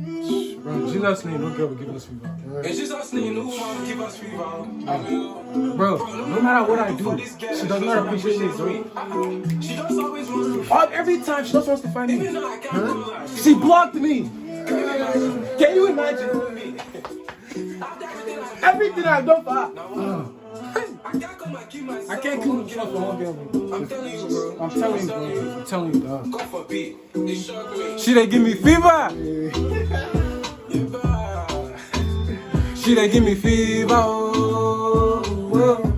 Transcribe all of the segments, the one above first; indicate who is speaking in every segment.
Speaker 1: Bro, Jesus' name, no girl will give us fever.
Speaker 2: It's just us name, no one give us fever.
Speaker 1: Bro, no matter what I do, she does not appreciate me, bro.
Speaker 2: She just always wants to
Speaker 1: Every time she just wants to find me.
Speaker 2: even though I can't go like
Speaker 1: She blocked me. Can you imagine? Everything I've done for her.
Speaker 2: I can't come and keep myself.
Speaker 1: I can't kill myself for one girl, bro.
Speaker 2: I'm telling you, bro.
Speaker 1: I'm telling you, bro. I'm telling you, dog.
Speaker 2: God forbid. They shock me.
Speaker 1: She they give me fever. She they give me fever. Oh, oh.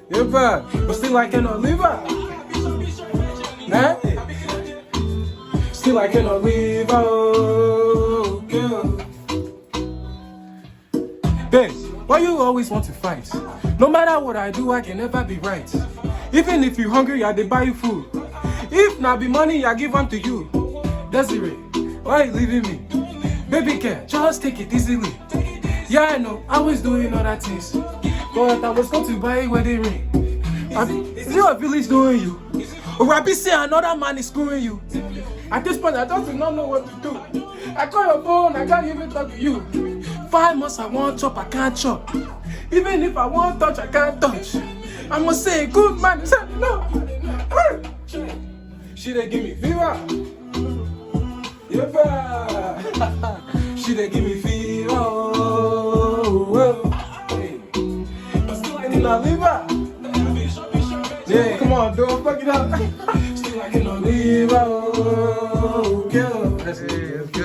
Speaker 1: Yeah, but still I cannot leave her. Eh? Still I cannot leave her. Oh, girl. Babe, why you always want to fight? No matter what I do, I can never be right. Even if you hungry, I dey buy you food. If not be money, I give them to you. Desiree, why you leaving me? Baby girl, just take it easily. Yeah, I know, I was doing other things, but I was going to buy a wedding ring. Is your village doing you? Or I be saying another man is screwing you? At this point, I just do not know what to do. I call your phone, I can't even talk to you. 5 months I want chop, I can't chop. Even if I want touch, I can't touch. I must say, good man, he said no. She they give me fever. Yeah. She they give me fever. Oh, hey. But still I cannot leave her. Yeah, come on, don't fuck it up. Still I cannot leave her. Oh, girl. That's it, let's go.